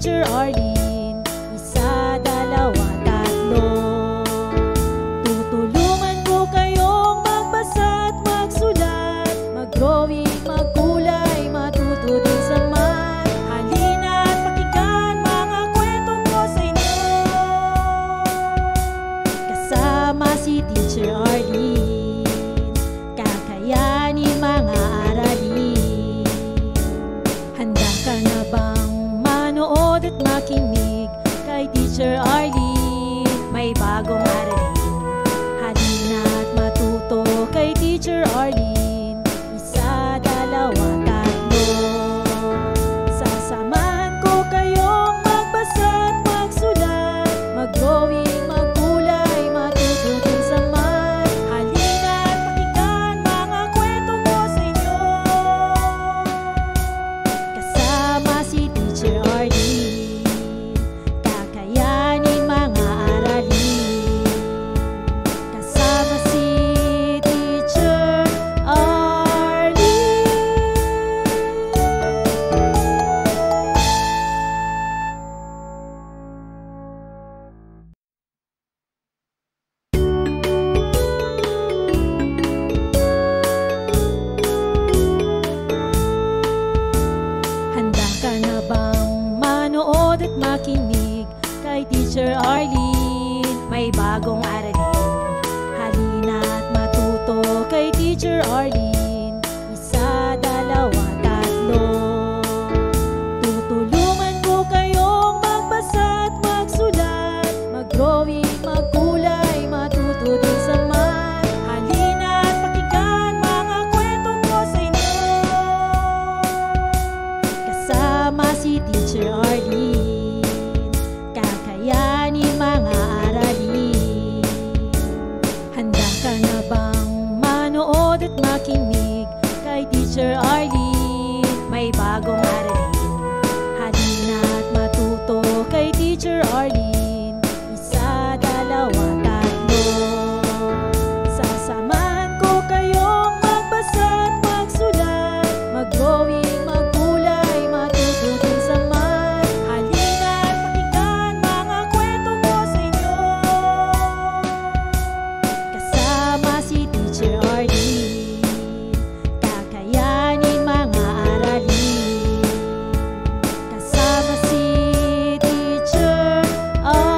Teacher Arlene. Isa, dalawa, tatlo. Tutulungan ko kayong magbasa at magsulat, mag-drawing, magkulay, matuto din sa math. Halina at pakinggan mga kwento ko sa inyo. Kasama si Teacher Arlene, kakayanin mga aralin. Handa ka na bang manood at makinig kay Teacher Arlene? May bagong aralin. Halina at matuto kay Teacher Arlene. Isa, dalawa, tatlo. Sasamahan ko kayong magbasa at magsulat, mag-drawing, magkulay, matuto din sa math. Halina at pakinggan mga kwento ko sa inyo. Kasama si Teacher Arlene, kakayanin mga aralin. Kasama si Teacher Arlene. Handa ka na bang manood at makinig kay Teacher Arlene? May bagong aralin. Halina at matuto kay Teacher Arlene. Isa, dalawa, tatlo. Tutulungan ko kayong magbasa at magsulat, mag-drawing, magkulay, matuto din sa math. Halina at pakinggan mga kwento ko sa inyo. Kasama si Teacher Arlene, kakayanin mga aralin. Handa ka na bang manood at makinig kay Teacher Arlene? May bagong aralin. Halina at matuto kay Teacher Arlene. Isa, dalawa, tatlo. Sasamahan ko kayong magbasa at magsulat, mag-drawing, magkulay, matuto din sa math. Halina at pakinggan mga kwento ko sa inyo. Kasama si Teacher Arlene, kakayanin mga aralin. Kasama si Teacher Arlene.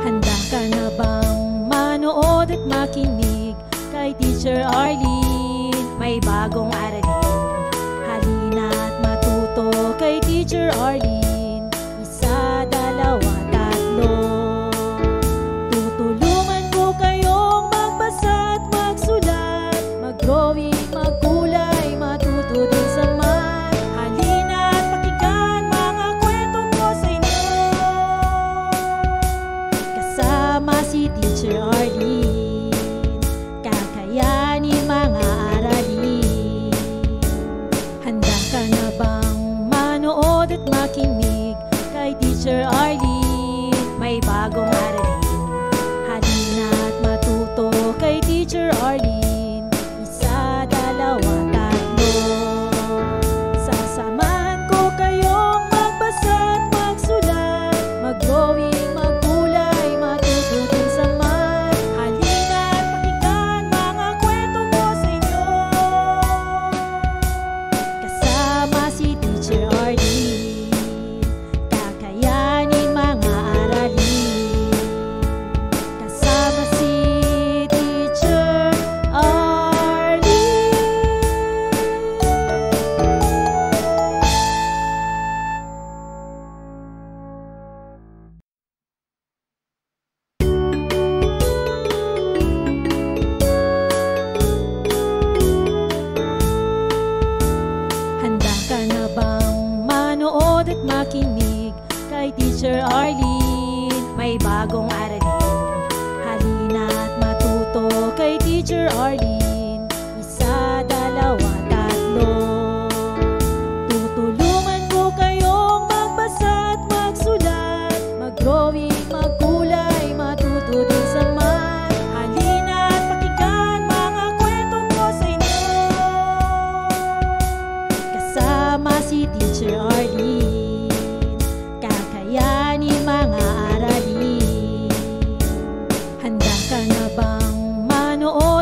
Handa ka na bang manood at makinig kay Teacher Arlene? May bagong aralin. Halina at matuto kay Teacher Arlene. Isa, dalawa, tatlo. Tutulungan ko kayong magbasa at magsulat, mag-drawing, magkulay, matuto din sa math. Halina at pakinggan mga kwento ko sa inyo. Kasama si Teacher Arlene, kakayanin mga aralin. Handa ka na bang manood at makinig kay Teacher Arlene? May bagong aralin. Halina at matuto kay Teacher Arlene. Isa, dalawa, tatlo. Sasamahan ko kayong magbasa at magsulat, mag-drawing, magkulay, matuto din sa math. Halina at pakinggan mga kwento ko sa inyo. Kasama si Teacher Arlene, kakayanin mga aralin. Kasama si Teacher Arlene. Handa ka na bang manood at makinig kay Teacher Arlene? May bagong aralin. Halina at matuto kay Teacher Arlene. Isa, dalawa, tatlo.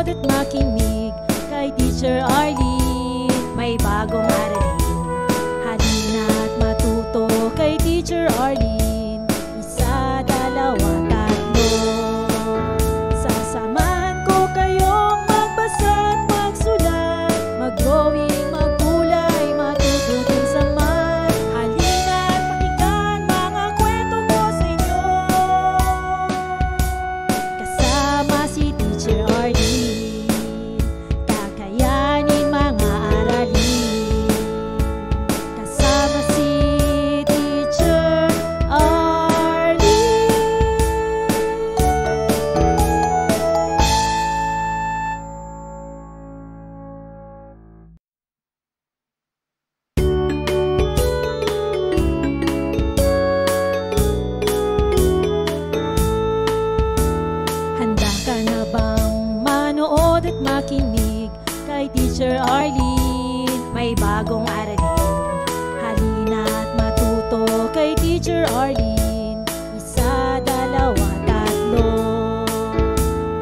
manood at makinig kay Teacher Arlene. May bagong aralin, halina't matuto kay Teacher Arlene. Isa, dalawa, tatlo. Sasamahan ko kayong magbasa at magsulat, mag-drawing, magkulay, matuto din sa math. Halina't pakinggan mga kwento ko sa inyo, kasama si Teacher Arlene. Kakayanin mga aralin, kasama si Teacher Arlene. Handa ka na bang manood at makinig kay Teacher Arlene? May bagong aralin, halina't matuto kay Teacher Arlene. Isa, dalawa, tatlo.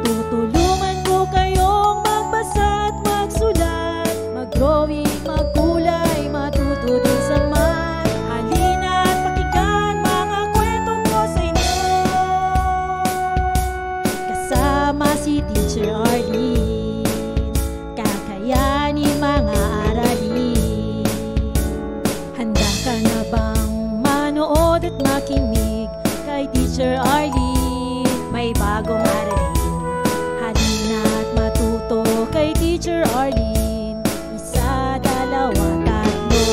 Tutulungan ko kayong magbasa at magsulat, mag-drawing, magkulay, matuto din sa math. Halina't pakinggan mga kwento ko sa inyo, kasama si Teacher Arlene. Kakayanin mga aralin. Handa ka na bang manood at makinig kay Teacher Arlene? May bagong aralin, halina't matuto kay Teacher Arlene. Isa, dalawa, tatlo.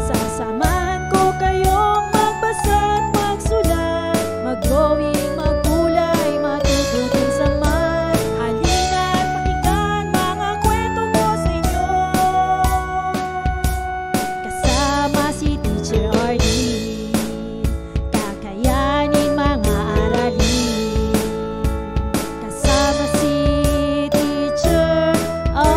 Sasamahan ko kayong magbasa at magsulat, mag-drawing, magkulay, matuto din sa math. Halina't pakinggan mga kwento ko sa inyo, kasama si Teacher Arlene. Kakayanin mga aralin, kasama si Teacher Arlene.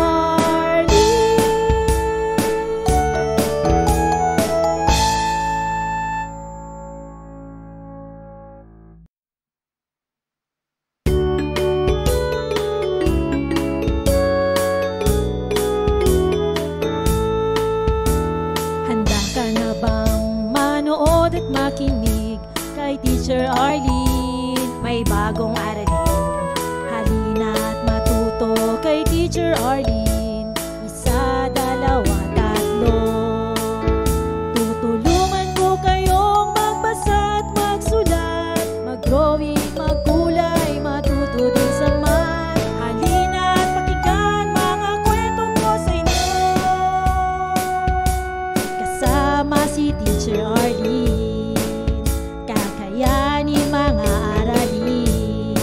Handa ka na bang manood at makinig kay Teacher Arlene? May bagong aralin, halina't matuto kay Teacher Arlene. Isa, dalawa, tatlo. Tutulungan ko kayong magbasa at magsulat, mag-drawing, magkulay, matuto din sa math. Halina't pakinggan mga kwento ko sa inyo, kasama si Teacher Arlene. Kakayanin mga aralin.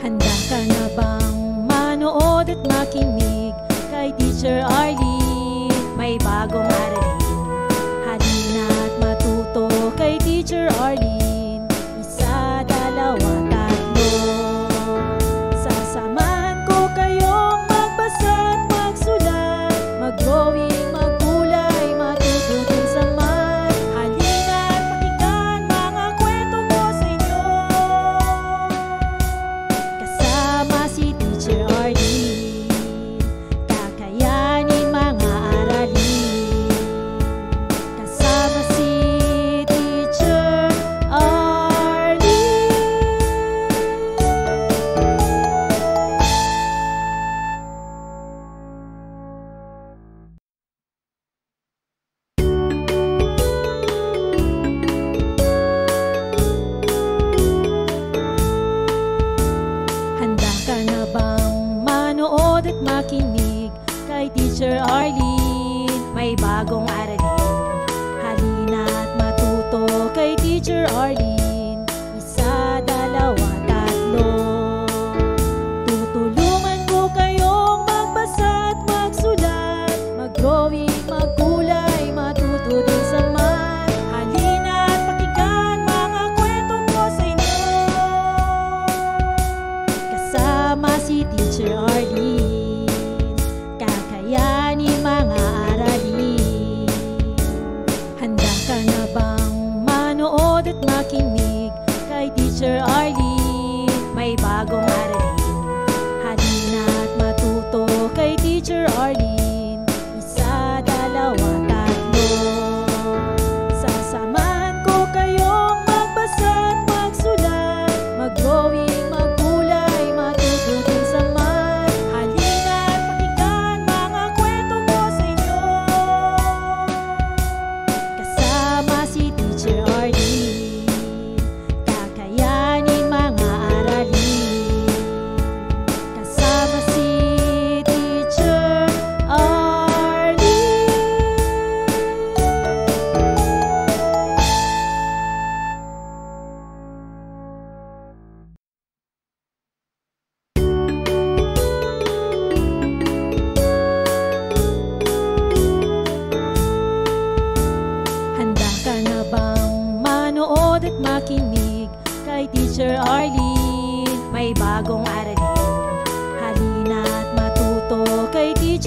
Handa ka na bang manood at makinig kay Teacher Arlene? May bagong aralin, halina't matuto kay Teacher Arlene. Isa, dalawa, tatlo. Sasamahan ko kayong magbasa at magsulat, mag-drawing, magkulay, matuto din sa math. Halina't pakinggan mga kwento ko sa inyo, kasama si Teacher Arlene. Kakayanin mga aralin, kasama si Teacher Arlene. Handa ka na bang manood at makinig kay Teacher Arlene? May bagong aralin, halina't matuto kay Teacher Arlene. Isa, dalawa, tatlo. Tutulungan ko kayong magbasa at magsulat, mag-drawing, magkulay, matuto din sa math. Halina't pakinggan mga kwento ko sa inyo, kasama si Teacher Arlene. Kakayanin mga aralin. Handa ka na bang manood at makinig kay Teacher Arlene? May bagong aralin,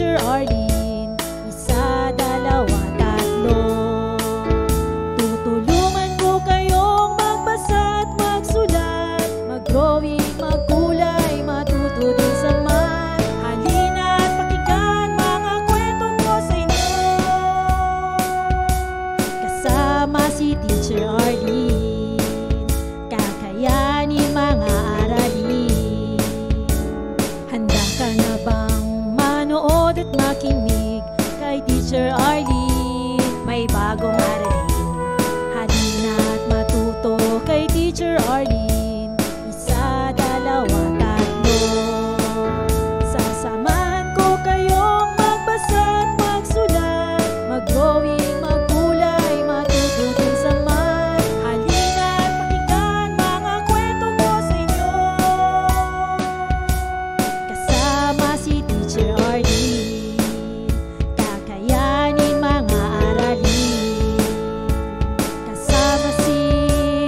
Teacher Arlene. Isa, dalawa, tatlo. Tutulungan ko kayong magbasa at magsulat, mag-drawing, magkulay, matuto din sa math. Halina at pakinggan mga kwento ko sa inyo. Kasama si Teacher Arlene, kakayanin mga aralin. Handa ka na bang manood at makinig kay Teacher Arlene? May bagong aralin. Halina at matuto kay Teacher Arlene. Isa, dalawa, tatlo. Sasamahan ko kayong magbasa at magsulat, mag-drawing, magkulay, matuto din sa math. Halina at pakinggan mga kwento ko sa inyo. Kasama si Teacher Arlene, kakayanin mga aralin. Kasama si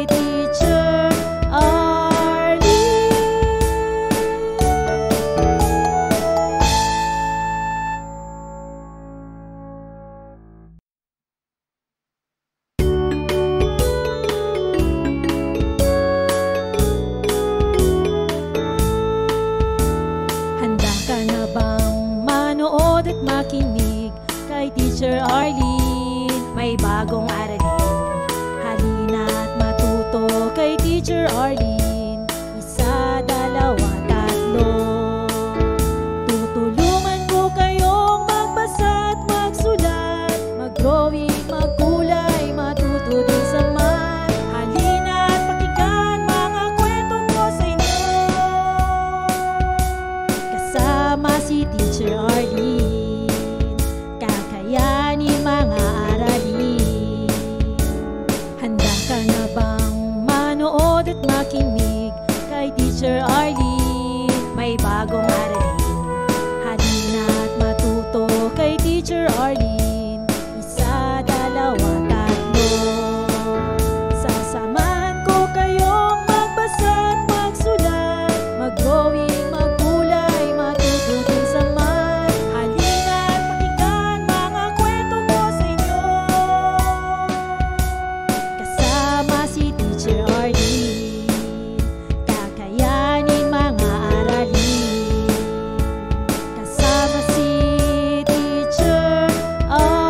Teacher Arlene. Handa ka na bang manood at makinig kay Teacher Arlene? May bagong aralin. Halina at matuto kay Teacher Arlene. Isa, dalawa, tatlo. Tutulungan ko kayong magbasa at magsulat, mag-drawing, magkulay, matuto din sa math. Halina at pakinggan mga kwento ko sa inyo. Kasama si Teacher Arlene, kakayanin mga aralin. Handa ka na bang manood at makinig kay Teacher Arlene? May bagong aralin. Halina at matuto kay Teacher Arlene. Isa, dalawa, tatlo. Sasamahan ko kayong magbasa at magsulat, mag-drawing, magkulay, matuto din sa math. Halina at pakinggan mga kwento ko sa inyo. Kasama si Teacher Arlene, kakayanin mga aralin. Kasama si Teacher Arlene.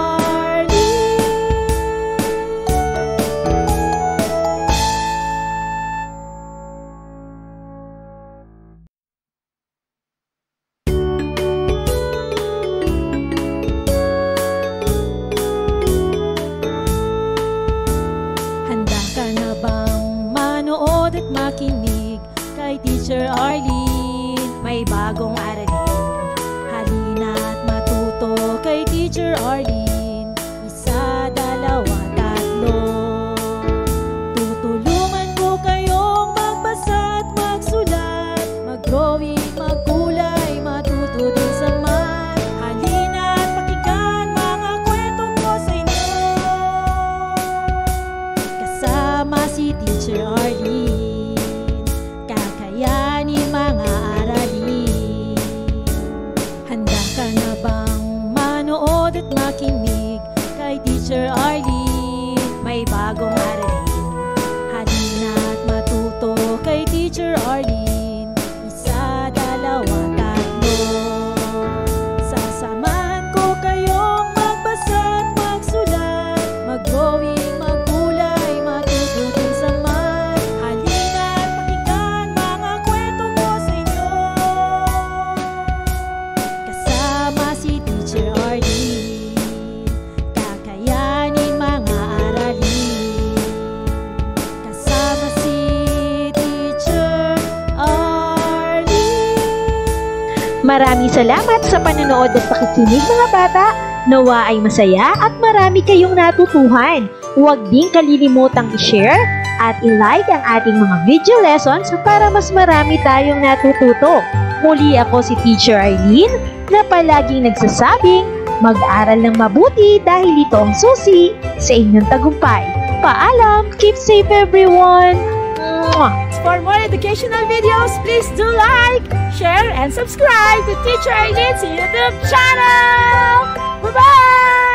Handa ka na bang manood at makinig kay Teacher Arlene? May bagong aralin. Halina at matuto kay Teacher Arlene. Isa, dalawa, tatlo. Tutulungan ko kayong magbasa at magsulat, mag-drawing, magkulay, matuto din sa math. Halina at pakinggan mga kwento ko sa inyo. Kasama si Teacher Arlene, kakayanin mga aralin. Handa ka na bang manood at makinig kay Teacher Arlene? May bagong aralin. Halina at matuto kay Teacher Arlene. Isa, dalawa, tatlo. Sasamahan ko kayong magbasa at magsulat, mag-drawing, magkulay, matuto din sa math. Halina at pakinggan mga kwento ko sa inyo. Kasama si Teacher Arlene, kakayanin mga aralin. Kasama si Teacher Arlene. Maraming salamat sa panonood at pakikinig mga bata. Nawa ay masaya at marami kayong natutuhan. Huwag din kalilimutang i-share at i-like ang ating mga video lessons para mas marami tayong natututo. Muli ako si Teacher Arlene na palaging nagsasabing mag-aral ng mabuti dahil ito ang susi sa inyong tagumpay. Paalam! Keep safe everyone! For more educational videos, please do like, share, and subscribe to Teacher Arlene's YouTube channel. Bye-bye!